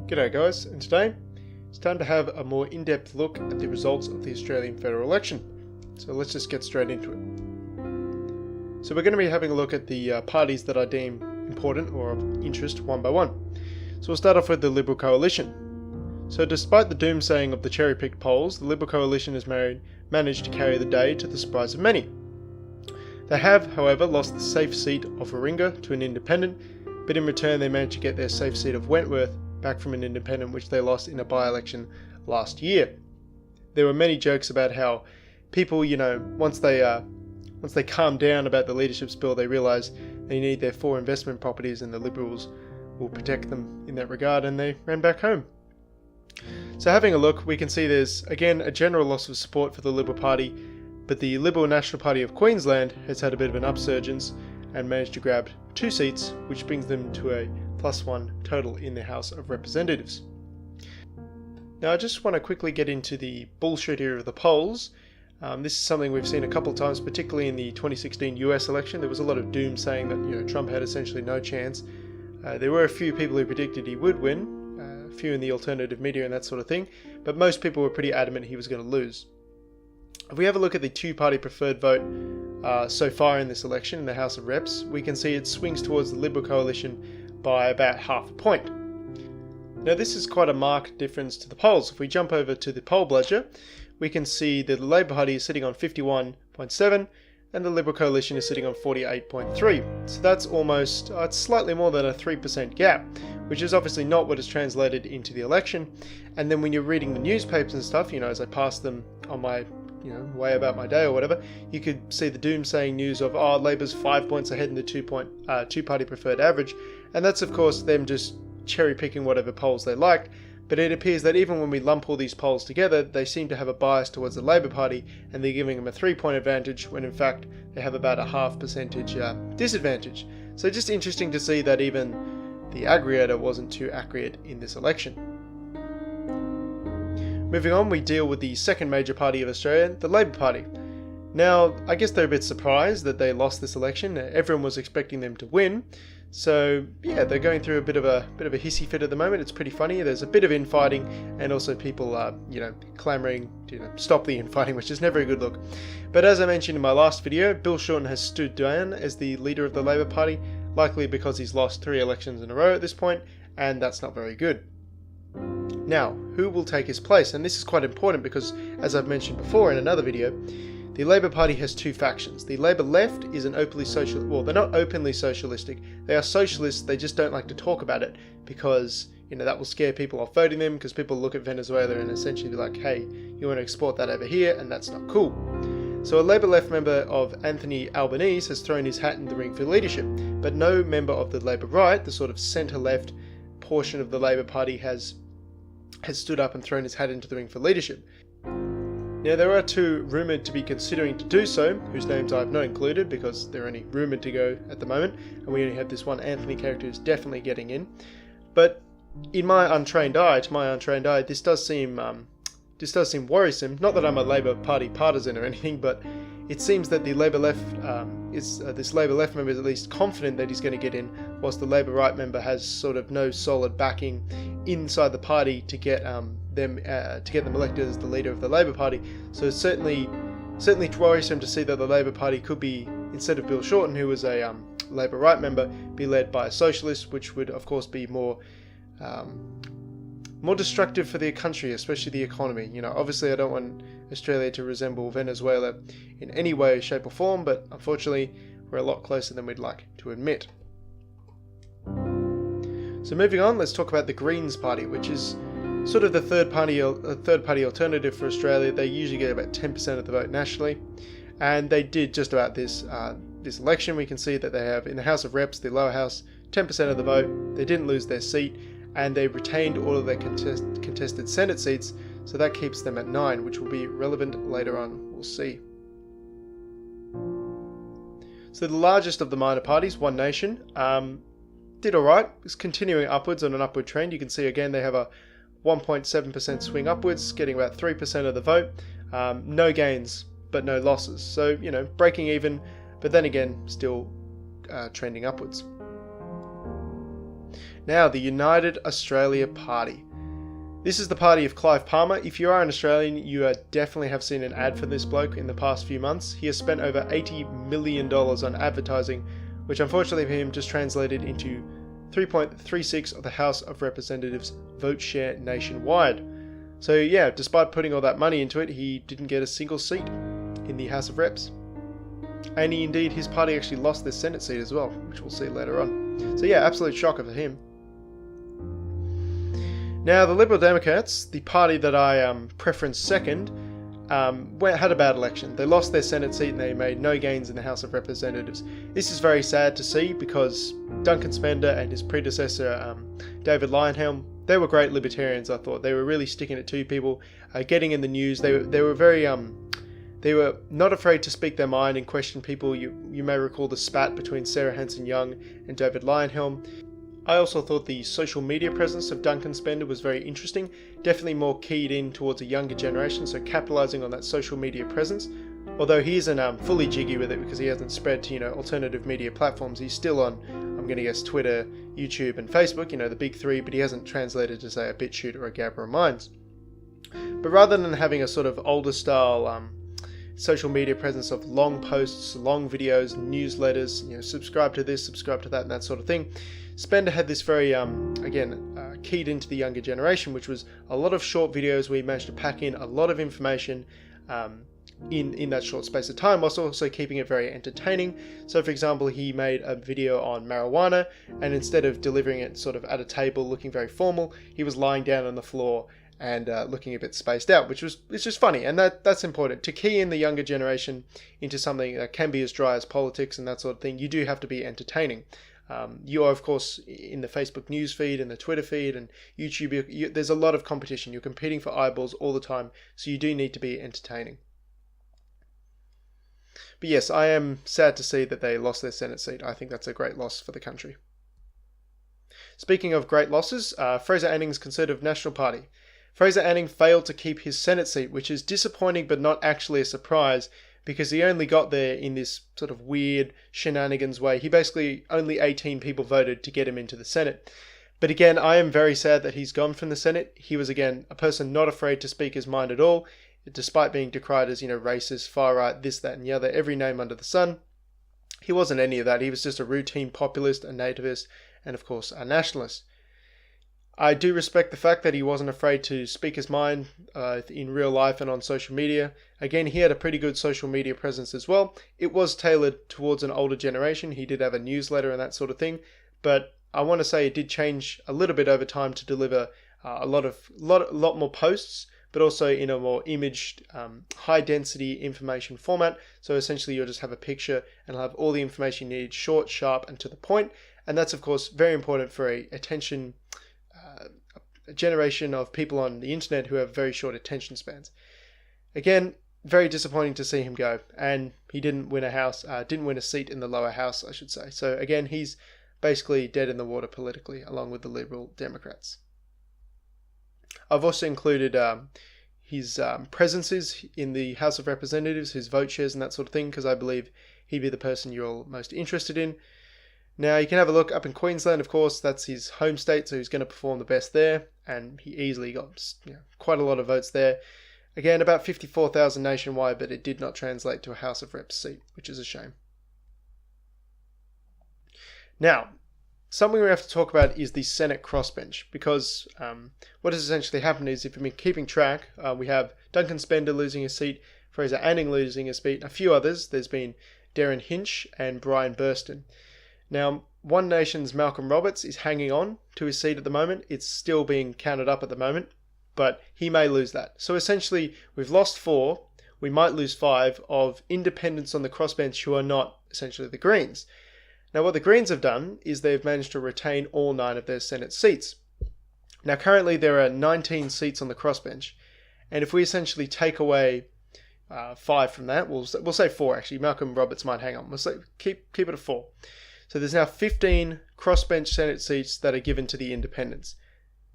G'day guys, and today it's time to have a more in-depth look at the results of the Australian federal election. So let's just get straight into it. So we're going to be having a look at the parties that I deem important or of interest one by one. So we'll start off with the Liberal Coalition. So despite the doomsaying of the cherry-picked polls, the Liberal Coalition has managed to carry the day to the surprise of many. They have, however, lost the safe seat of Warringah to an independent, but in return they managed to get their safe seat of Wentworth back from an independent which they lost in a by-election last year. There were many jokes about how people, once they calm down about the leadership spill, they realise they need their 4 investment properties and the Liberals will protect them in that regard, and they ran back home. So having a look, we can see there's again a general loss of support for the Liberal Party, but the Liberal National Party of Queensland has had a bit of an upsurgence and managed to grab 2 seats, which brings them to a +1 total in the House of Representatives. Now I just want to quickly get into the bullshit here of the polls. This is something we've seen a couple of times, particularly in the 2016 US election. There was a lot of doom saying that Trump had essentially no chance. There were a few people who predicted he would win, a few in the alternative media and that sort of thing, but most people were pretty adamant he was going to lose. If we have a look at the 2-party preferred vote so far in this election in the House of Reps, we can see it swings towards the Liberal Coalition by about half a point. Now this is quite a marked difference to the polls. If we jump over to the poll bludger, we can see that the Labor Party is sitting on 51.7 and the Liberal Coalition is sitting on 48.3. So that's almost, it's slightly more than a 3% gap, which is obviously not what is translated into the election. And then when you're reading the newspapers and stuff, as I pass them on my way about my day or whatever, you could see the doomsaying news of, Labor's 5 points ahead in the 2-party preferred average, and that's of course them just cherry picking whatever polls they liked. But it appears that even when we lump all these polls together, they seem to have a bias towards the Labor Party, and they're giving them a 3-point advantage when in fact they have about a half percentage disadvantage. So just interesting to see that even the aggregator wasn't too accurate in this election. Moving on, we deal with the second major party of Australia, the Labor Party. Now, I guess they're a bit surprised that they lost this election. Everyone was expecting them to win. So, yeah, they're going through a bit of a hissy fit at the moment. It's pretty funny. There's a bit of infighting and also people clamouring to stop the infighting, which is never a good look. But as I mentioned in my last video, Bill Shorten has stood down as the leader of the Labor Party, likely because he's lost 3 elections in a row at this point, and that's not very good. Now, who will take his place? And this is quite important because, as I've mentioned before in another video, the Labor Party has 2 factions. The Labor left is an openly social, well, they're not openly socialistic. They are socialists, they just don't like to talk about it because, that will scare people off voting them, because people look at Venezuela and essentially be like, hey, you want to export that over here, and that's not cool. So a Labor left member of Anthony Albanese has thrown his hat in the ring for leadership, but no member of the Labor right, the sort of centre-left portion of the Labor Party, has stood up and thrown his hat into the ring for leadership. Now there are 2 rumoured to be considering to do so, whose names I've not included because they're only rumoured to go at the moment, and we only have this one Anthony character who's definitely getting in. But to my untrained eye, this does seem worrisome. Not that I'm a Labor Party partisan or anything, but it seems that the Labor left this Labor left member is at least confident that he's going to get in, whilst the Labor right member has sort of no solid backing inside the party to get them elected as the leader of the Labor Party. So it's certainly worrisome to see that the Labor Party could be, instead of Bill Shorten, who was a Labor right member, be led by a socialist, which would of course be more destructive for the country, especially the economy. Obviously I don't want Australia to resemble Venezuela in any way, shape or form, but unfortunately we're a lot closer than we'd like to admit. So moving on, let's talk about the Greens Party, which is sort of the third party alternative for Australia. They usually get about 10% of the vote nationally, and they did just about this election. We can see that they have in the House of Reps, the lower house, 10% of the vote. They didn't lose their seat, and they retained all of their contested Senate seats, so that keeps them at 9, which will be relevant later on. We'll see. So the largest of the minor parties, One Nation, did alright. It's continuing upwards on an upward trend. You can see again they have a 1.7% swing upwards, getting about 3% of the vote. No gains, but no losses. So, breaking even, but then again, still trending upwards. Now, the United Australia Party. This is the party of Clive Palmer. If you are an Australian, you definitely have seen an ad for this bloke in the past few months. He has spent over $80 million on advertising, which unfortunately for him just translated into 3.36 of the House of Representatives vote share nationwide. So yeah, despite putting all that money into it, he didn't get a single seat in the House of Reps. And indeed, his party actually lost their Senate seat as well, which we'll see later on. So yeah, absolute shocker for him. Now, the Liberal Democrats, the party that I preference second, had a bad election. They lost their Senate seat and they made no gains in the House of Representatives. This is very sad to see because Duncan Spender and his predecessor, David Leyonhjelm, they were great libertarians, I thought. They were really sticking it to people, getting in the news. They were very... They were not afraid to speak their mind and question people. You may recall the spat between Sarah Hanson-Young and David Leyonhjelm. I also thought the social media presence of Duncan Spender was very interesting, definitely more keyed in towards a younger generation, so capitalising on that social media presence. Although he isn't fully jiggy with it because he hasn't spread to alternative media platforms. He's still on, I'm going to guess, Twitter, YouTube and Facebook, the big three, but he hasn't translated to say a Bitchute or a Gab or a Minds. But rather than having a sort of older style social media presence of long posts, long videos, newsletters, subscribe to this, subscribe to that and that sort of thing, Spender had this very, keyed into the younger generation, which was a lot of short videos where he managed to pack in a lot of information in that short space of time, whilst also keeping it very entertaining. So for example, he made a video on marijuana, and instead of delivering it sort of at a table looking very formal, he was lying down on the floor and looking a bit spaced out, it's just funny, and that's important. To key in the younger generation into something that can be as dry as politics and that sort of thing, you do have to be entertaining. You are, of course, in the Facebook news feed and the Twitter feed and YouTube, there's a lot of competition. You're competing for eyeballs all the time, so you do need to be entertaining. But yes, I am sad to see that they lost their Senate seat. I think that's a great loss for the country. Speaking of great losses, Fraser Anning's Conservative National Party. Fraser Anning failed to keep his Senate seat, which is disappointing but not actually a surprise, because he only got there in this sort of weird shenanigans way. He basically, only 18 people voted to get him into the Senate. But again, I am very sad that he's gone from the Senate. He was, again, a person not afraid to speak his mind at all, despite being decried as, racist, far right, this, that, and the other, every name under the sun. He wasn't any of that. He was just a routine populist, a nativist, and of course, a nationalist. I do respect the fact that he wasn't afraid to speak his mind in real life and on social media. Again, he had a pretty good social media presence as well. It was tailored towards an older generation. He did have a newsletter and that sort of thing. But I want to say it did change a little bit over time to deliver a lot more posts, but also in a more imaged, high-density information format. So essentially, you'll just have a picture and have all the information you need, short, sharp, and to the point. And that's, of course, very important for a generation of people on the internet who have very short attention spans. Again, very disappointing to see him go, and he didn't win a seat in the lower house, I should say. So again, he's basically dead in the water politically, along with the Liberal Democrats. I've also included his presences in the House of Representatives, his vote shares and that sort of thing, because I believe he'd be the person you're all most interested in. Now, you can have a look up in Queensland, of course, that's his home state, so he's going to perform the best there, and he easily got quite a lot of votes there. Again, about 54,000 nationwide, but it did not translate to a House of Reps seat, which is a shame. Now, something we have to talk about is the Senate crossbench, because what has essentially happened is, if you've been keeping track, we have Duncan Spender losing his seat, Fraser Anning losing his seat, a few others. There's been Darren Hinch and Brian Burston. Now, One Nation's Malcolm Roberts is hanging on to his seat at the moment. It's still being counted up at the moment, but he may lose that. So essentially, we've lost 4, we might lose 5 of independents on the crossbench who are not essentially the Greens. Now, what the Greens have done is they've managed to retain all 9 of their Senate seats. Now, currently there are 19 seats on the crossbench, and if we essentially take away 5 from that, we'll say 4 actually. Malcolm Roberts might hang on. We'll say keep it at 4. So there's now 15 crossbench Senate seats that are given to the independents.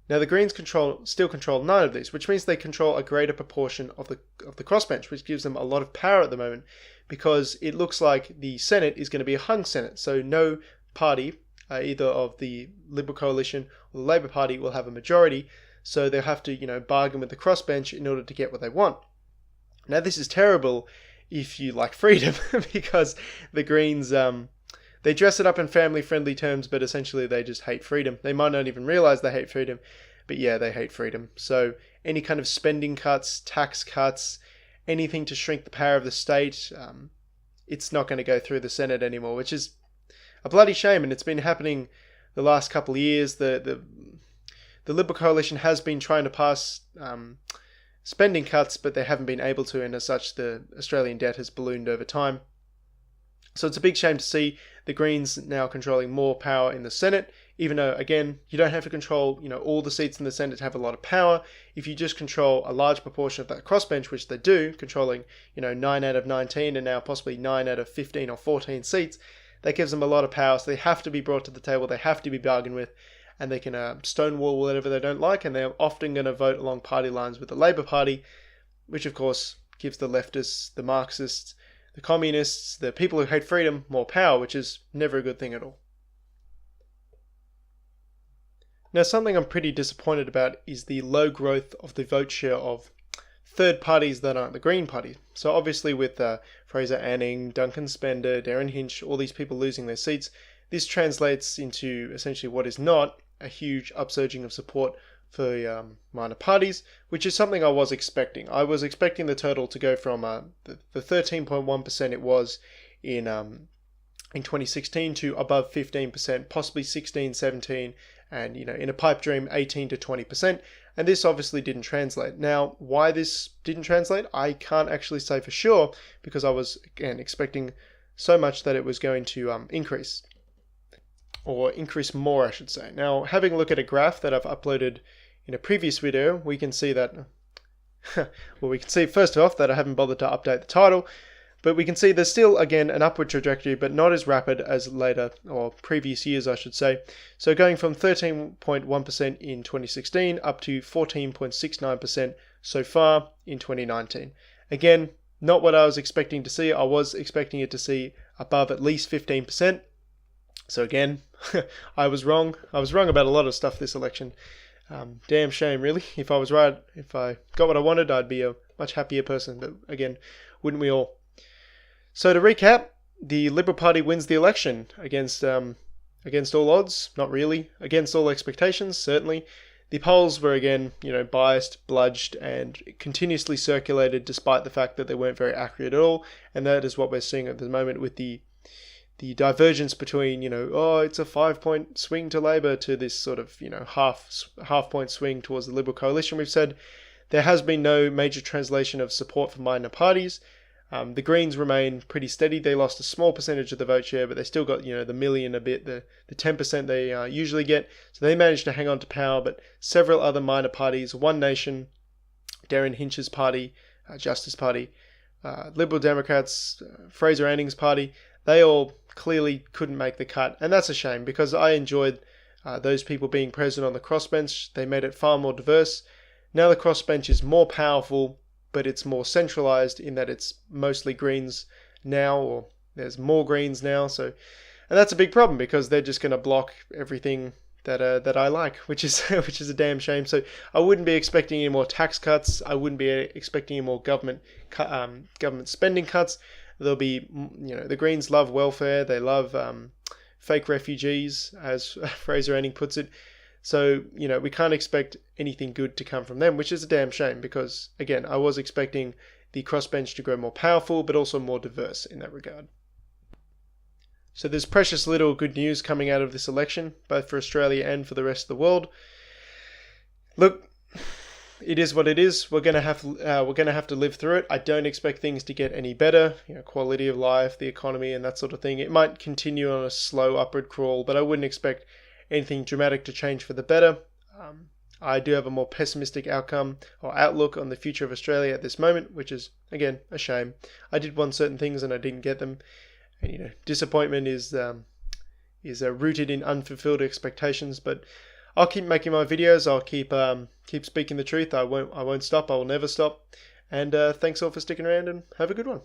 Now the Greens still control 9 of these, which means they control a greater proportion of the crossbench, which gives them a lot of power at the moment, because it looks like the Senate is going to be a hung Senate. So no party either of the Liberal coalition or the Labour Party will have a majority, so they'll have to, bargain with the crossbench in order to get what they want. Now, this is terrible if you like freedom, because the Greens, they dress it up in family-friendly terms, but essentially they just hate freedom. They might not even realize they hate freedom, but yeah, they hate freedom. So any kind of spending cuts, tax cuts, anything to shrink the power of the state, it's not going to go through the Senate anymore, which is a bloody shame, and it's been happening the last couple of years. The Liberal coalition has been trying to pass spending cuts, but they haven't been able to, and as such, the Australian debt has ballooned over time. So it's a big shame to see the Greens now controlling more power in the Senate, even though, again, you don't have to control, all the seats in the Senate to have a lot of power. If you just control a large proportion of that crossbench, which they do, controlling, 9 out of 19 and now possibly 9 out of 15 or 14 seats, that gives them a lot of power. So they have to be brought to the table, they have to be bargained with, and they can stonewall whatever they don't like, and they're often going to vote along party lines with the Labour Party, which of course gives the leftists, the Marxists, the communists, the people who hate freedom more power, which is never a good thing at all. Now, something I'm pretty disappointed about is the low growth of the vote share of third parties that aren't the Green Party. So obviously with Fraser Anning, Duncan Spender, Darren Hinch, all these people losing their seats, this translates into essentially what is not a huge upsurging of support for minor parties, which is something I was expecting. I was expecting the total to go from the 13.1% it was in 2016 to above 15%, possibly 16, 17, and in a pipe dream 18 to 20%. And this obviously didn't translate. Now, why this didn't translate, I can't actually say for sure, because I was, again, expecting so much that it was going to increase. Or increase more, I should say. Now, having a look at a graph that I've uploaded in a previous video, we can see that, well, we can see first off that I haven't bothered to update the title, but we can see there's still, again, an upward trajectory, but not as rapid as later, or previous years, I should say. So going from 13.1% in 2016 up to 14.69% so far in 2019. Again, not what I was expecting to see. I was expecting it to see above at least 15%. So again, I was wrong. I was wrong about a lot of stuff this election. Damn shame, really. If I was right, if I got what I wanted, I'd be a much happier person. But again, wouldn't we all? So to recap, the Liberal Party wins the election against all odds. Not really. Against all expectations, certainly. The polls were again, biased, bludged, and continuously circulated, despite the fact that they weren't very accurate at all. And that is what we're seeing at the moment with the divergence between, it's a 5-point swing to Labour to this sort of, half point swing towards the Liberal coalition. We've said there has been no major translation of support for minor parties. The Greens remain pretty steady. They lost a small percentage of the vote share, but they still got, the million a bit, the 10% they usually get. So they managed to hang on to power, but several other minor parties, One Nation, Darren Hinch's party, Justice Party, Liberal Democrats, Fraser Anning's party, they all clearly couldn't make the cut. And that's a shame, because I enjoyed those people being present on the crossbench. They made it far more diverse. Now the crossbench is more powerful, but it's more centralized in that it's mostly Greens now, or there's more Greens now. So, and that's a big problem, because they're just going to block everything that I like, which is a damn shame. So I wouldn't be expecting any more tax cuts. I wouldn't be expecting any more government spending cuts. There'll be, the Greens love welfare. They love fake refugees, as Fraser Anning puts it. So, we can't expect anything good to come from them, which is a damn shame, because, again, I was expecting the crossbench to grow more powerful, but also more diverse in that regard. So there's precious little good news coming out of this election, both for Australia and for the rest of the world. Look, it is what it is. We're gonna have to live through it. I don't expect things to get any better. Quality of life, the economy, and that sort of thing. It might continue on a slow upward crawl, but I wouldn't expect anything dramatic to change for the better. I do have a more pessimistic outcome or outlook on the future of Australia at this moment, which is, again, a shame. I did want certain things and I didn't get them. And, disappointment is rooted in unfulfilled expectations, but I'll keep making my videos. I'll keep speaking the truth. I won't stop. I will never stop. And thanks all for sticking around, and have a good one.